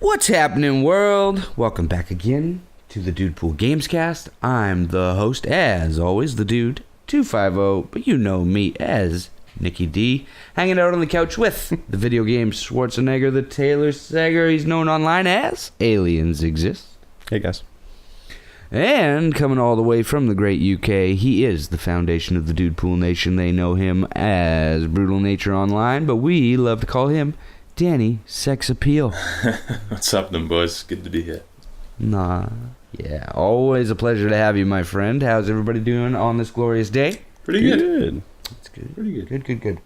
What's happening, world? Welcome back again to the DUDEPOOL Gamescast. I'm the host, as always, the Dude 250, but you know me as Nicky D, hanging out on the couch with the video game Schwarzenegger, the Taylor Sager. He's known online as Aliens Exist. Hey guys. And coming all the way from the great UK, he is the foundation of the DUDEPOOL Nation. They know him as Brutal Nature Online, but we love to call him Danny Sex Appeal. What's happening, boys? Good to be here. Yeah, always a pleasure to have you, my friend. How's everybody doing on this glorious day? Pretty good. That's good. Pretty good. Good.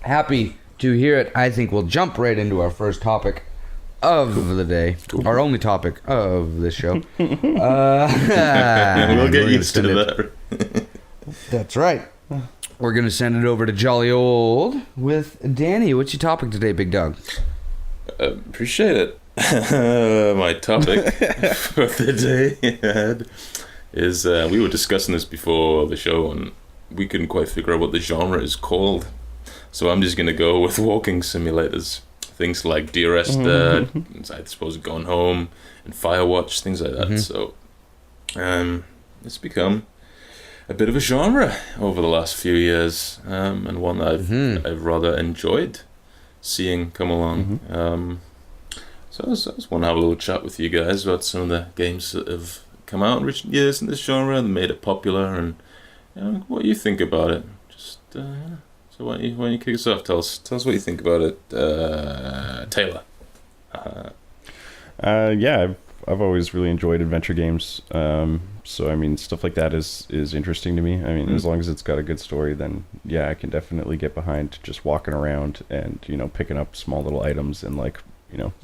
Happy to hear it. I think we'll jump right into our first topic of the day. Cool. Our only topic of this show. We'll get used to that. That's right. We're going to send it over to Jolly Old with Danny. What's your topic today, big dog? Appreciate it. My topic for the day is, we were discussing this before the show, and we couldn't quite figure out what the genre is called. So I'm just going to go with walking simulators. Things like Dear Esther, I suppose Gone Home, and Firewatch, things like that. So it's become a bit of a genre over the last few years, and one that I've rather enjoyed seeing come along. So I just want to have a little chat with you guys about some of the games that have come out in recent years in this genre and made it popular, and what you think about it. Just so why don't you kick us off? Tell us what you think about it, Taylor. Yeah, I've always really enjoyed adventure games. So I mean, stuff like that is interesting to me. I mean, as long as it's got a good story, then yeah, I can definitely get behind just walking around and picking up small little items and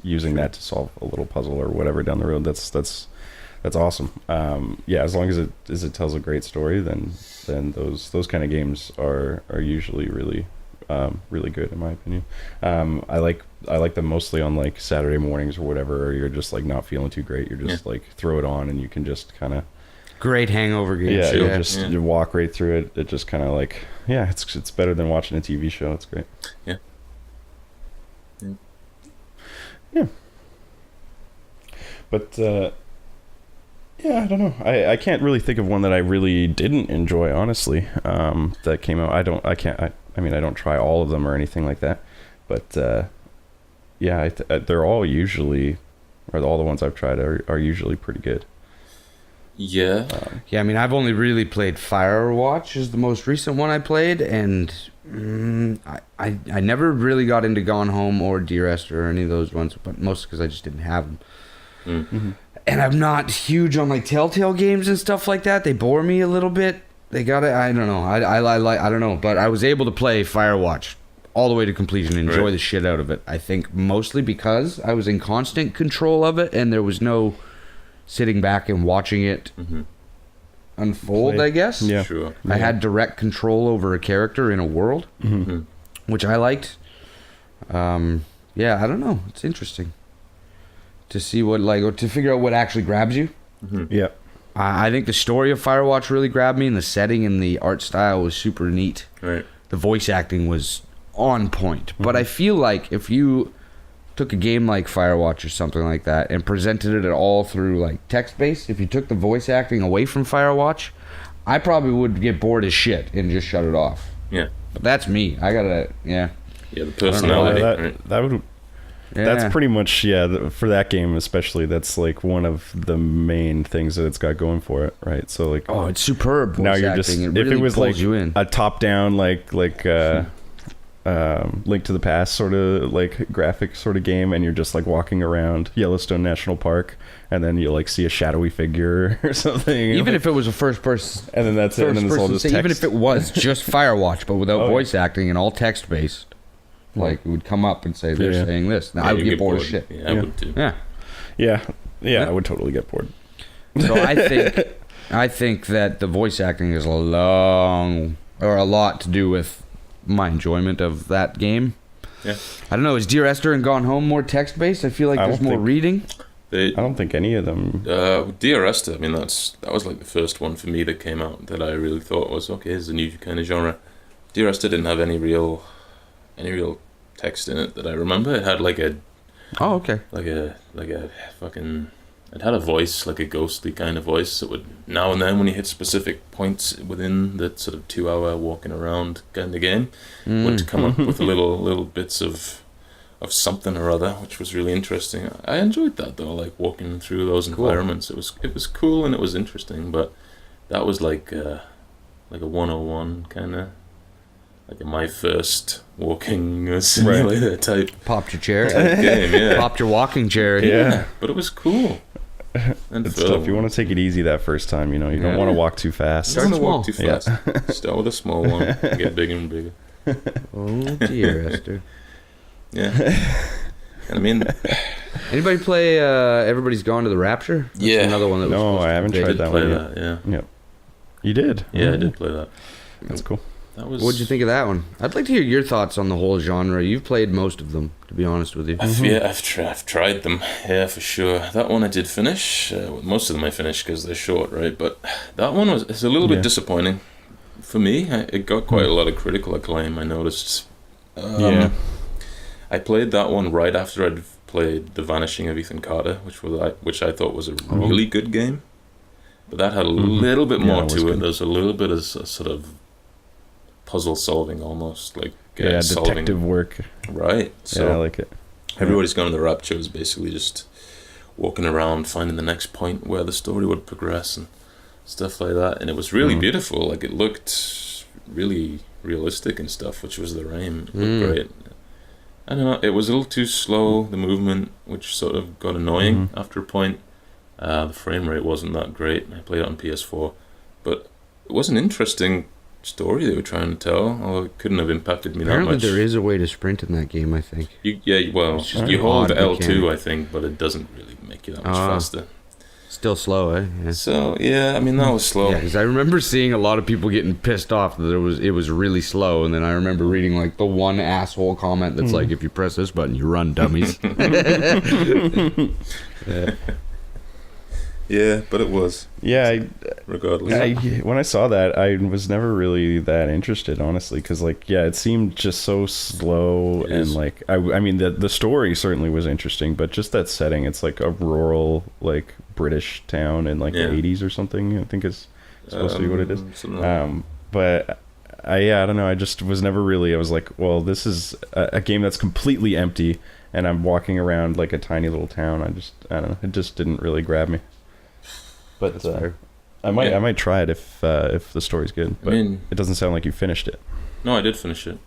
using that to solve a little puzzle or whatever down the road. That's awesome. Yeah, as long as it tells a great story, then those kind of games are usually really really good in my opinion. I like them mostly on like Saturday mornings or whatever, or you're just like not feeling too great. You're just like throw it on and you can just kind of Great hangover game. Yeah, you walk right through it. It just kind of like it's better than watching a TV show. It's great. Yeah. But yeah, I don't know. I can't really think of one that I really didn't enjoy, honestly. That came out. I don't try all of them or anything like that. But yeah, they're all usually, or all the ones I've tried are usually pretty good. Yeah. I mean, I've only really played Firewatch is the most recent one I played, and I never really got into Gone Home or Dear Esther or any of those ones, but mostly because I just didn't have them. And I'm not huge on like Telltale games and stuff like that. They bore me a little bit. They got it. I don't know. I don't know, but I was able to play Firewatch all the way to completion and enjoy the shit out of it. I think mostly because I was in constant control of it, and there was no sitting back and watching it unfold, I guess. Yeah. Sure. I had direct control over a character in a world, which I liked. Yeah, I don't know. It's interesting to see to figure out what actually grabs you. Yeah. I think the story of Firewatch really grabbed me, and the setting and the art style was super neat. Right. The voice acting was on point. But I feel like if you took a game like Firewatch or something like that and presented it all through like text-based, if you took the voice acting away from Firewatch, I probably would get bored as shit and just shut it off. Yeah. But that's me. I gotta, Yeah, the personality. That would. Yeah. That's pretty much for that game especially. That's like one of the main things that it's got going for it, right? So like, it's superb voice now you're acting. just It really if it was pulls like you in. a top down like Link to the Past sort of like graphic sort of game, and you're just like walking around Yellowstone National Park, and then you like see a shadowy figure or something. Even if it was a first person, and then that's it, and then it's all just text. Even if it was just Firewatch, but without voice acting and all text based, like it would come up and say they're saying this. Now I would get bored as shit. Yeah, I would too. Yeah, I would totally get bored. So I think that the voice acting is a lot to do with my enjoyment of that game. Yeah. I don't know, is Dear Esther and Gone Home more text based? I feel like there's more reading. I don't think any of them. Dear Esther, I mean that was like the first one for me that came out that I really thought was okay, here's a new kind of genre. Dear Esther didn't have any real text in it that I remember. It had like a Oh, okay. Like a fucking. It had a voice, like a ghostly kind of voice that would now and then, when you hit specific points within the sort of 2-hour walking around kind of game, would come up with little bits of something or other, which was really interesting. I enjoyed that though, like walking through those environments. It was cool and it was interesting, but that was like a 101 kind of. Like my first walking simulator type. Popped your chair. Type game, yeah. Popped your walking chair. Yeah, but it was cool. And It's tough. You want to take it easy that first time, you know. You don't want to walk too fast. Start Start to walk small. too fast. Start with a small one. And get bigger and bigger. Oh dear, Esther. Yeah. And I mean, Anybody play Everybody's Gone to the Rapture? That's Yeah. another one that was No, supposed I to haven't be big. tried did that play one yet. that. Yeah. You did? Yeah, I did play that. That's cool. That was. What'd you think of that one? I'd like to hear your thoughts on the whole genre. You've played most of them, to be honest with you. I've tried them. Yeah, for sure. That one I did finish. Most of them I finished because they're short, right? But that one it's a little bit disappointing for me. It got quite a lot of critical acclaim. I noticed. I played that one right after I'd played The Vanishing of Ethan Carter, which I thought was a really good game. But that had a little bit more it was to it. good. There's a little bit of sort of puzzle solving, almost like solving. detective work. Right. So Yeah, I like it. Everybody's Gone to the Rapture is basically just walking around finding the next point where the story would progress and stuff like that. And it was really beautiful. Like, it looked really realistic and stuff, which was their aim. It looked great. I don't know, it was a little too slow, the movement, which sort of got annoying after a point. The frame rate wasn't that great. I played it on PS4. But it was an interesting story they were trying to tell, although it couldn't have impacted me Apparently that much. there is a way to sprint in that game, I think. You hold odd L2, mechanic. I think, but it doesn't really make you that much faster. Still slow, eh? Yeah. So, yeah, I mean, that was slow. Yeah, because I remember seeing a lot of people getting pissed off that it was really slow, and then I remember reading like the one asshole comment that's like, "If you press this button, you run, dummies." Yeah, but it was, Yeah, regardless. when I saw that, I was never really that interested, honestly, because it seemed just so slow It and is. like I mean the story certainly was interesting, but just that setting, it's like a rural like British town in like the 80s or something. I think is supposed to be what it is. Something like But I don't know. I just was never really. I was like, well, this is a game that's completely empty, and I'm walking around like a tiny little town. I don't know. It just didn't really grab me. But I might try it if the story's good. But it doesn't sound like you finished it. No, I did finish it.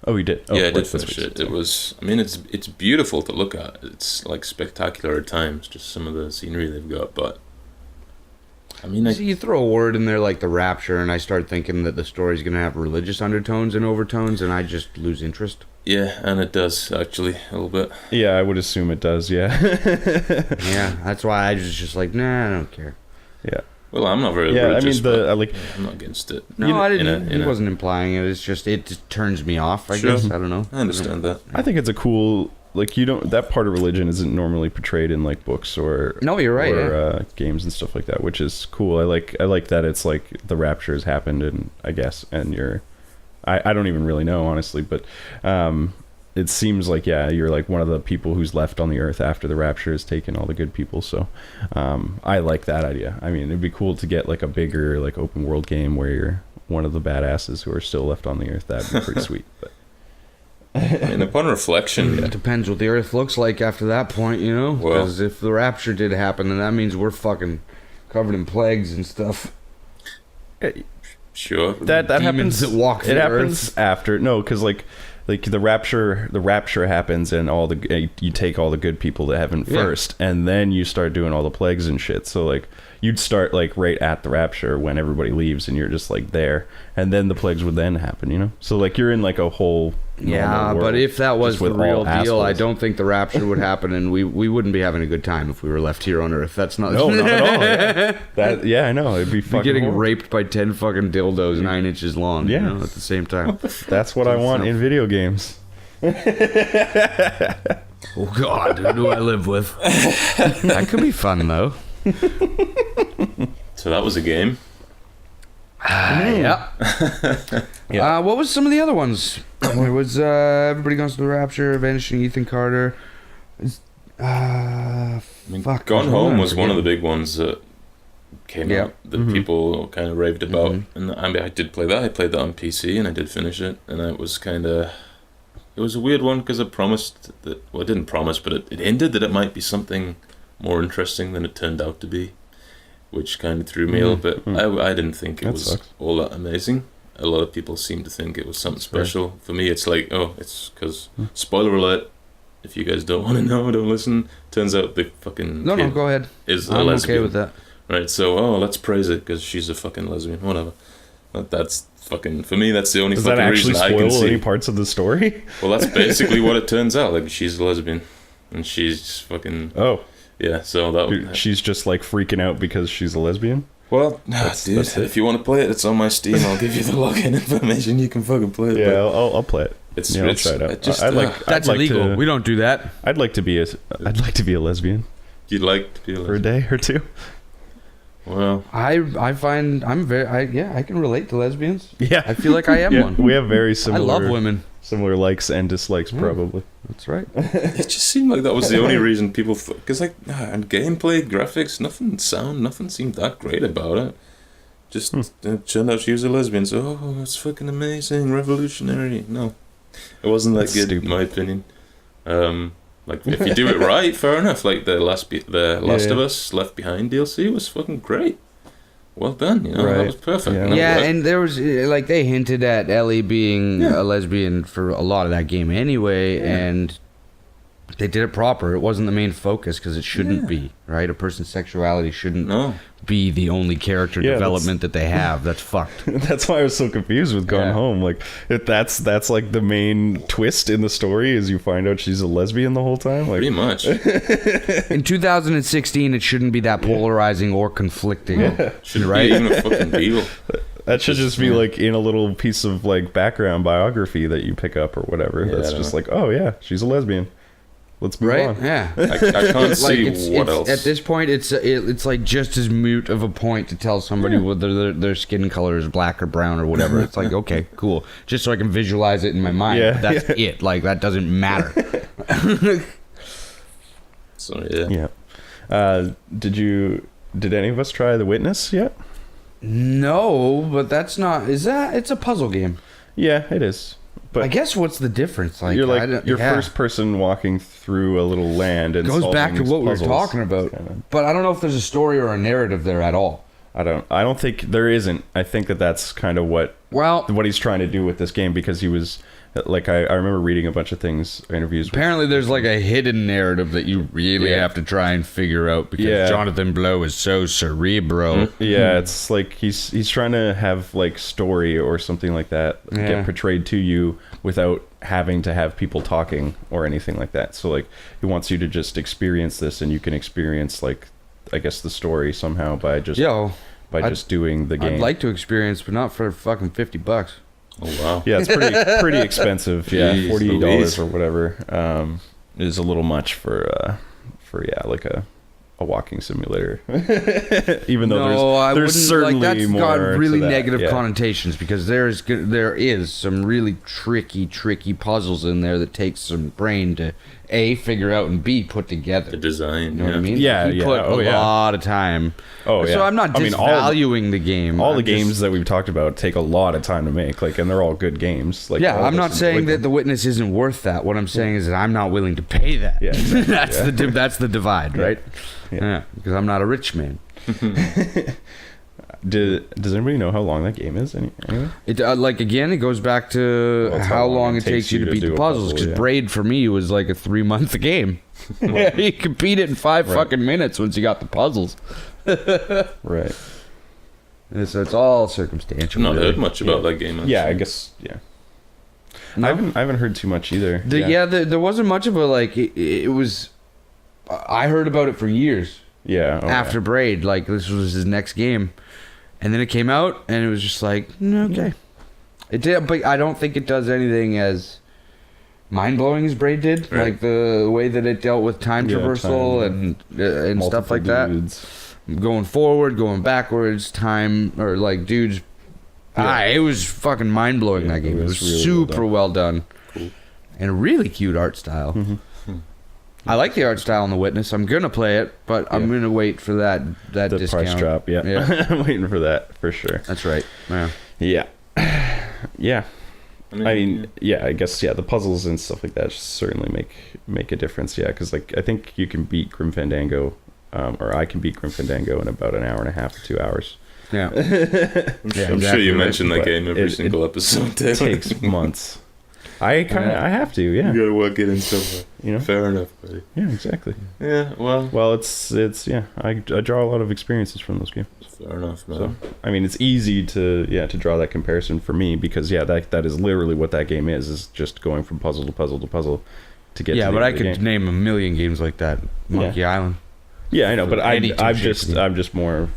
Oh, you did. Oh, Yeah, I did that's finish what you it. said. It was. I mean, it's beautiful to look at. It's like spectacular at times. Just some of the scenery they've got, but I mean, So you throw a word in there like the Rapture, and I start thinking that the story's going to have religious undertones and overtones, and I just lose interest. yeah, and it does actually a little bit. Yeah, I would assume it does. Yeah. Yeah, that's why I was just like, nah, I don't care. Yeah. Well, I'm not very Yeah. I religious, mean, but I'm not against it. No, I didn't. in He a- wasn't implying it. It's just it just turns me off. I Sure. guess I don't know. I understand that. I think it's a cool. Like that part of religion isn't normally portrayed in like books or No, you're right. or games and stuff like that, which is cool. I like that it's like the rapture has happened, and I guess, and I don't even really know, honestly, but it seems like you're like one of the people who's left on the earth after the rapture has taken all the good people. So I like that idea. I mean, it'd be cool to get like a bigger like open world game where you're one of the badasses who are still left on the earth. That'd be pretty sweet. But And upon reflection, It depends what the Earth looks like after that point, you know. Well- Because if the Rapture did happen, then that means we're fucking covered in plagues and stuff. sure. that Demons happens. that walk It the happens Earth. after. No, because like the rapture happens, and all the you take all the good people to heaven Yeah. first, and then you start doing all the plagues and shit. So like you'd start like right at the rapture when everybody leaves, and you're just like there, and then the plagues would then happen. You know, so like you're in like a whole Yeah, normal but world, if that was just the with real all deal, I assholes. don't think the Rapture would happen, and we wouldn't be having a good time if we were left here on Earth. That's not. No, not at all. Yeah. That I know it'd be Be fucking getting horrible. raped by 10 fucking dildos 9 inches long. Yeah. You know, at the same time. That's what I want in video games. Oh God, who do I live with? That could be fun though. So that was a game. Yeah. Yeah. What was some of the other ones? There was Everybody Goes to the Rapture, Vanishing Ethan Carter. I mean, Fuck, Gone there's Home one was one of the again. big ones that came Yeah. out that people kind of raved about, Mm-hmm. and I mean, I did play that. I played that on PC, and I did finish it, and it was kind of. It was a weird one because it promised that. Well, it didn't promise, but it hinted that it might be something more interesting than it turned out to be, which kind of threw me a little bit. I didn't think it That was sucks. all that amazing. A lot of people seem to think it was something special. For me, it's like, oh, it's because spoiler alert. If you guys don't want to know, don't listen. Turns out the fucking No, kid go ahead. is a I'm lesbian. okay with that. Right, so let's praise it because she's a fucking lesbian. Whatever. That's fucking for me. That's the only Does that fucking actually reason I can spoil see. any parts of the story? Well, that's basically what it turns out. Like she's a lesbian, and she's fucking Oh, yeah. So that dude, she's just like freaking out because she's a lesbian. well, dude. that's it. If you want to play it, it's on my Steam. I'll give you the login information. You can fucking play it. Yeah, but I'll play it. it's Yeah, I'll it's try it out. it just, I'd like That's I'd like illegal. to- We don't do that. I'd like to be a lesbian you'd like to be a for a lesbian. day or two. Well, I find I'm very I can relate to lesbians. Yeah, I feel like I am yeah. one. We have very I similar. love women. Similar likes and dislikes, probably. That's right. it just seemed like that was the only reason people. Because like, and gameplay, graphics, nothing seemed that great about it. Just it turned out she was a lesbian. So it's fucking amazing, revolutionary. No, it wasn't that That's good stupid. in my opinion. Like if you do it right, fair enough. Like the Last of Us Left Behind DLC was fucking great. Well done, you know, that Right. was perfect. Yeah. And I'm Yeah, glad- and there was like they hinted at Ellie being Yeah. a lesbian for a lot of that game anyway, and they did it proper. It wasn't the main focus because it shouldn't be, right? A person's sexuality shouldn't no. be the only character Yeah, development that they have. That's fucked. That's why I was so confused with Gone Yeah. Home. Like, if that's like the main twist in the story is you find out she's a lesbian the whole time. Like, Pretty much. In 2016, it shouldn't be that polarizing or conflicting. Shouldn't Right? be even a fucking deal. that should just be like in a little piece of like background biography that you pick up or whatever. Yeah, That's I don't just know. like, oh yeah, she's a lesbian. Let's move Right? on. Yeah. I can't see what else. At this point, it's like just as mute of a point to tell somebody whether their skin color is black or brown or whatever. It's like, okay, cool, just so I can visualize it in my mind. Yeah, But that's it. Like that doesn't matter. So yeah. Yeah. Did any of us try The Witness yet? No, but that's not. Is that? It's a puzzle game. Yeah, it is. But I guess what's the difference? Like you're I like don't- you're yeah. first person walking through a little land and Goes back solving to what we were puzzles. talking about. Kinda. But I don't know if there's a story or a narrative there at all. I don't think there isn't. I think that's kind of what Well, he's trying to do with this game, because he was like, I remember reading a bunch of interviews with, apparently there's like a hidden narrative that you really Yeah. have to try and figure out because Yeah. Jonathan Blow is so cerebral. yeah, it's like he's trying to have like story or something like that Yeah. get portrayed to you without having to have people talking or anything like that. So like he wants you to just experience this, and you can experience like, I guess, the story somehow by just I'd- just doing the game. I'd like to experience, but not for fucking $50. Oh wow. Yeah, it's pretty expensive. Yeah, Jeez $48 Louise. or whatever is a little much for like a walking simulator. Even though I there's wouldn't. certainly Like that's more got to really that, negative yeah. connotations because there is some really tricky puzzles in there that takes some brain to A, figure out, and B, put together. The design. You know what I mean? Yeah, he yeah. put Oh, a yeah. lot of time. Oh yeah. So I'm not I mean, disvaluing the game. all the I'm just- games that we've talked about take a lot of time to make, like, and they're all good games. Like, Yeah, all of I'm us not saying enjoyed that them. The Witness isn't worth that. What I'm saying is that I'm not willing to pay that. Yeah, exactly, that's the divide, right? Yeah. Because I'm not a rich man. Does anybody know how long that game is? Anyway? It like again, it goes back to Well, it's how long it takes you to beat do the a puzzles. puzzle, Because yeah. Braid for me was like a 3-month game. Yeah, you could beat it in 5 Right. fucking minutes once you got the puzzles. Right. And so it's all circumstantial. I've not really. heard much about that game. Actually. Yeah, I guess. Yeah. No? I haven't heard too much either. There wasn't much of a like. It was. I heard about it for years Yeah. Oh, after Braid. Like this was his next game, and then it came out, and it was just like okay. It did, but I don't think it does anything as mind blowing as Braid did. Right. Like the way that it dealt with time Yeah, traversal time, and stuff like that. Going forward, going backwards, time or like dudes. It was fucking mind blowing. Yeah, that game. it It was was really super well well done, Cool. and a really cute art style. I like the art style on The Witness. I'm gonna play it, but I'm gonna wait for that The discount. price drop, yeah. I'm waiting for that for sure. That's right. Yeah. Yeah. Yeah. I mean, I guess the puzzles and stuff like that certainly make a difference. Yeah, because like I think you can beat Grim Fandango, or I can beat Grim Fandango in about an hour and a half to 2 hours. Yeah. I'm sure you mention that game every single episode. It takes months. I have to. Yeah. You gotta work it in somewhere. You know. Fair enough, buddy. Yeah. Exactly. Yeah. Well. Well, it's I draw a lot of experiences from those games. Fair enough, man. So, I mean, it's easy to draw that comparison for me because that is literally what that game is just going from puzzle to puzzle to puzzle to get. Yeah, to the but end I of the could game. name a million games like that. Monkey Island. Yeah, I know, but I'm anything just more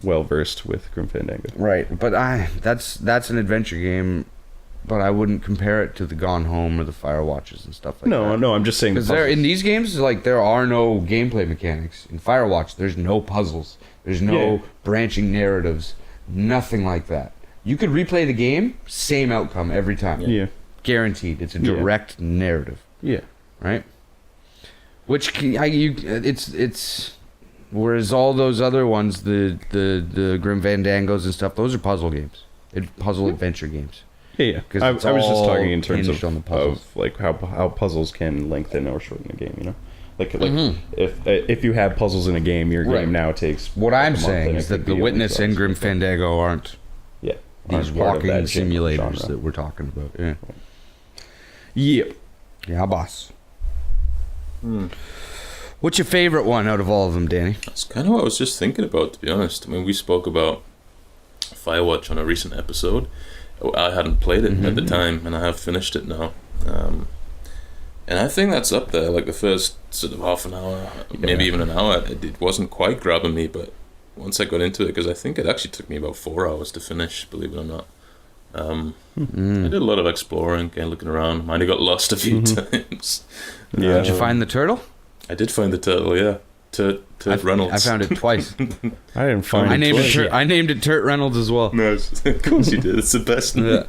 well versed with Grim Fandango. Right, but that's an adventure game, but I wouldn't compare it to the Gone Home or the Firewatches and stuff like that. No, I'm just saying Because in these games, like there are no gameplay mechanics. In Firewatch, there's no puzzles. There's no branching narratives. Nothing like that. You could replay the game, same outcome every time. Yeah. Guaranteed. It's a direct narrative. Yeah. Right. Which it's whereas all those other ones, the Grim Fandangos and stuff, those are puzzle games. Puzzle adventure games. Yeah. Because I was just talking in terms on the puzzles. of like how puzzles can lengthen or shorten a game. You know. Like if you have puzzles in a game, your game now takes. What I'm a month, saying and is it that could The be a Witness week and or Grim something. Fandango aren't Yeah. these Aren't part of walking that simulators genre. that we're talking about. Yeah. Yep. Yeah, boss. What's your favorite one out of all of them, Danny? That's kind of what I was just thinking about, to be honest. I mean, we spoke about Firewatch on a recent episode. I hadn't played it at the time, and I have finished it now. And I think that's up there. Like the first sort of half an hour, maybe even an hour, it wasn't quite grabbing me, but once I got into it, because I think it actually took me about 4 hours to finish, believe it or not. I did a lot of exploring and looking around. Might have got lost a few times. Yeah. Did you find the turtle? I did find the turtle, yeah. Turt Reynolds. I found it twice. I didn't find. I named it Turt Reynolds as well. No, of course you did. It's the best. Yeah.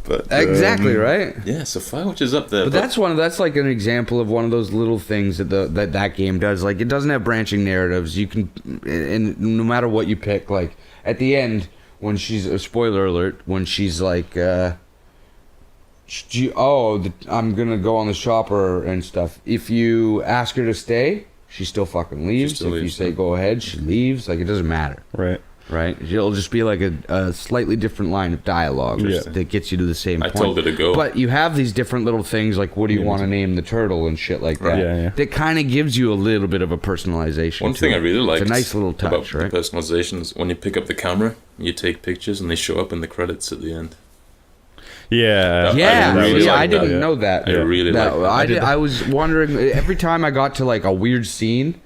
But Exactly right. yeah, so Firewatch is up there. But that's like an example of one of those little things that that game does. Like it doesn't have branching narratives. You can, and no matter what you pick, like at the end when she's a spoiler alert, when she's like, I'm gonna go on the shopper and stuff. If you ask her to stay, she still fucking leaves. still If leaves, you say yeah. go ahead, she leaves. Like it doesn't matter. Right. Right, it'll just be like a slightly different line of dialogue that gets you to the same point. I told her to go. But you have these different little things like what do you want to name the turtle and shit like that. Yeah. That kind of gives you a little bit of a personalization. One thing I really like it's a nice little touch, about right? the personalizations, when you pick up the camera, you take pictures and they show up in the credits at the end. Yeah. Yeah, I really like I didn't that. know that. I really like that. I was wondering every time I got to like a weird scene,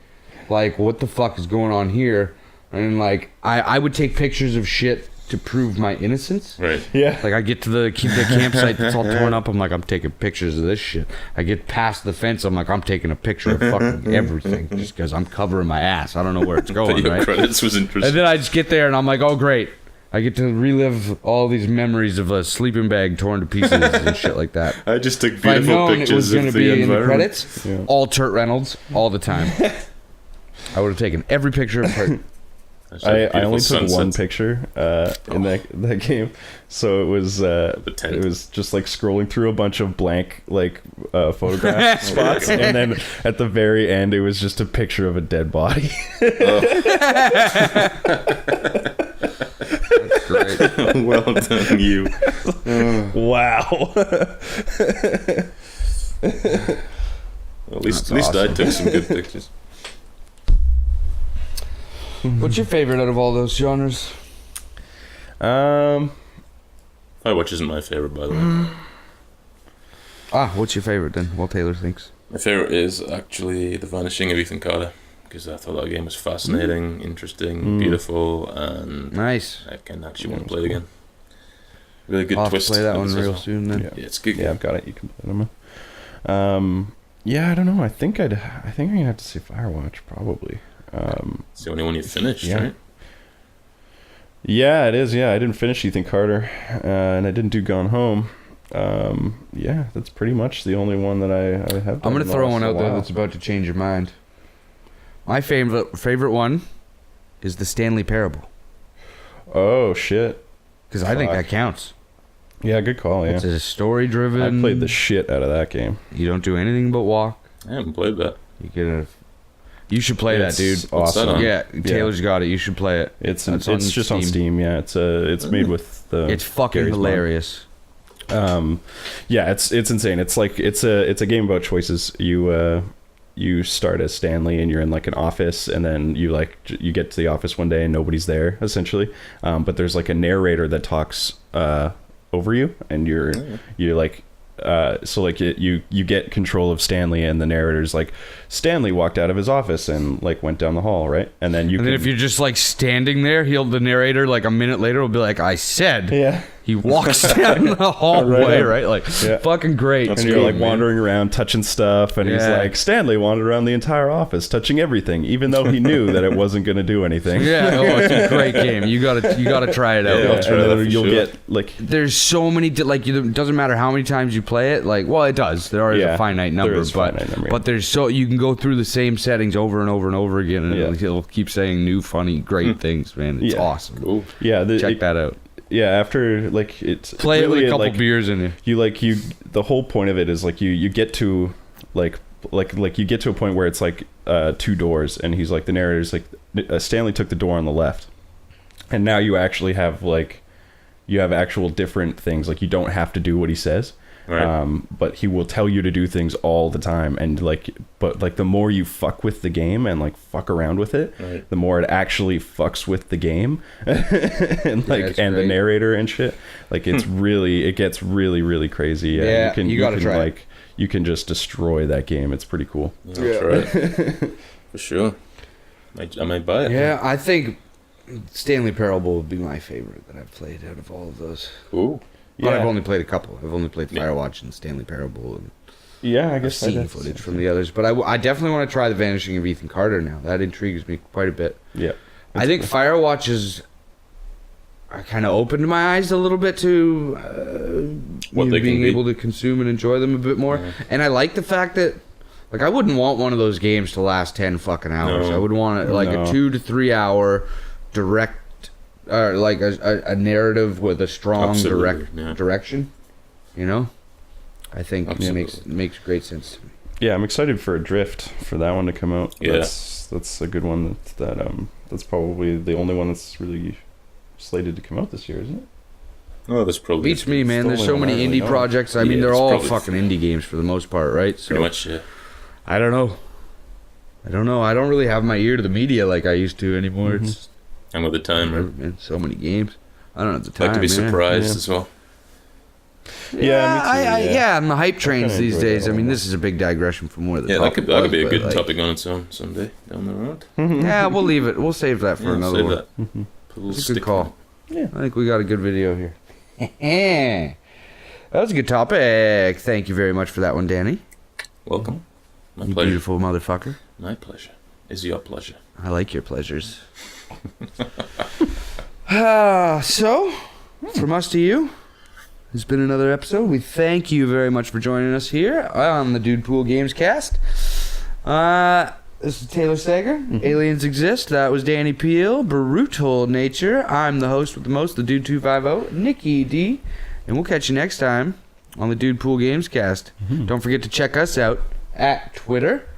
like what the fuck is going on here, and like I would take pictures of shit to prove my innocence. Right. Yeah. Like I get to the campsite that's all torn up. I'm like, I'm taking pictures of this shit. I get past the fence. I'm like, I'm taking a picture of fucking everything just because I'm covering my ass. I don't know where it's But going, your right? credits was interesting. And then I just get there and I'm like, oh great, I get to relive all these memories of a sleeping bag torn to pieces and shit like that. I just took If I'd beautiful known it was pictures going of to be the in the environment. credits, Yeah. all Turt Reynolds, all the time. I would have taken every picture of Turt. I only took Beautiful one sunsets. picture in that game, so it was tent. it was just like scrolling through a bunch of blank like photograph spots, and then at the very end it was just a picture of a dead body. That's great. Well done, you. Wow. At least That's I took some good pictures. What's your favorite out of all those genres? Firewatch isn't my favorite, by the way. What's your favorite then? Well, Taylor thinks. My favorite is actually The Vanishing of Ethan Carter, because I thought that game was fascinating, interesting, beautiful, and Nice. I can actually want to play it again. Really good I'll have to twist. play that on one this as real well. soon then. Yeah. Yeah, it's a good. Yeah, I've got it. You can play them. Yeah, I don't know. I think I'm gonna have to say Firewatch probably. It's the only one you finished, Yeah. right? Yeah, it is. Yeah, I didn't finish Ethan Carter, and I didn't do Gone Home. Yeah, that's pretty much the only one that I have. I'm gonna throw one out there that's about to change your mind. My favorite one is the Stanley Parable. Oh shit! Because I think that counts. Yeah, good call. Yeah, It's a story-driven. I played the shit out of that game. You don't do anything but walk. I haven't played that. You should play that, dude. It's awesome. Yeah, Taylor's got it. You should play it. It's just on Steam. Yeah, it's made with the. It's fucking Gary's hilarious. Yeah, it's insane. It's like it's a game about choices. You start as Stanley and you're in like an office, and then you get to the office one day and nobody's there essentially. But there's like a narrator that talks over you, and you're like. So like you get control of Stanley, and the narrator's like, Stanley walked out of his office and like went down the hall, right? And then then if you're just like standing there, the narrator like a minute later will be like, I said, yeah. He walks down the hallway, right? Like, fucking great. And you're like wandering around, touching stuff, and he's Yeah. like, Stanley wandered around the entire office, touching everything, even though he knew that it wasn't going to do anything. Yeah, it's a great game. You gotta try it out. Yeah, I'll try that for you'll sure. get like. There's so many it doesn't matter how many times you play it. Like, well, it does. There is a finite number, but there's you can go through the same settings over and over and over again, and it'll keep saying new, funny, great things. Man, it's awesome. Cool. Yeah, check that out. Yeah, after like it's play really, it with a couple like, beers in it. You the whole point of it is like you get to like you get to a point where it's like 2 doors, and he's like, the narrator's like, Stanley took the door on the left, and now you actually have actual different things. Like, you don't have to do what he says. Right. But he will tell you to do things all the time, and but the more you fuck with the game and like fuck around with it, right. the more it actually fucks with the game and great. the narrator and shit. Like, it gets really, really crazy. Yeah, you gotta try it. You can just destroy that game. It's pretty cool. Yeah, that's right. For sure. I might buy it. Yeah, I think Stanley Parable would be my favorite that I've played out of all of those. Cool. But I've only played a couple. I've only played Firewatch and Stanley Parable, and I guess I've seen footage from the others. But I definitely want to try The Vanishing of Ethan Carter now. That intrigues me quite a bit. Yeah, I think Firewatch I kind of opened my eyes a little bit to what they being can able to consume and enjoy them a bit more. Yeah. And I like the fact that, like, I wouldn't want one of those games to last 10 fucking hours. I would want a 2 to 3 hour direct. Like a narrative with a strong direction, you know. I think it makes great sense to me. Yeah, I'm excited for Adrift, for that one to come out. Yeah, that's a good one. That's probably the only one that's really slated to come out this year, isn't it? Oh, that's probably beats me, man. There's so many indie projects. I mean, they're all fucking indie games for the most part, right? So pretty much, yeah. I don't know. I don't really have my ear to the media like I used to anymore. Mm-hmm. It's I'm with the time, right? Man, so many games. I don't have the time. Like to be surprised as well. Yeah, I'm the hype trains these days. I mean, this is a big digression from where the topic that could be a was, good but, topic on its own someday down the road. Yeah, we'll leave it. We'll save that for another one. That. It's a good call. Yeah, I think we got a good video here. That was a good topic. Thank you very much for that one, Danny. Welcome. My you pleasure. Beautiful motherfucker. My pleasure. Is your pleasure. I like your pleasures. So, from us to you, it's been another episode. We thank you very much for joining us here on the DUDEPOOL Gamescast. This is Taylor Sager. Aliens Exist. That was Danny Peel. Brutal Nature. I'm the host with the most, the Dude 250, Nikki D. And we'll catch you next time on the DUDEPOOL Gamescast. Don't forget to check us out at Twitter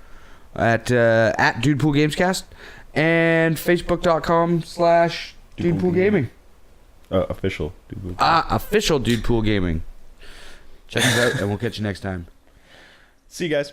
at DUDEPOOL Gamescast and Facebook.com/DUDEPOOL Gaming. Official DUDEPOOL. Official DUDEPOOL Gaming. Check us out, and we'll catch you next time. See you guys.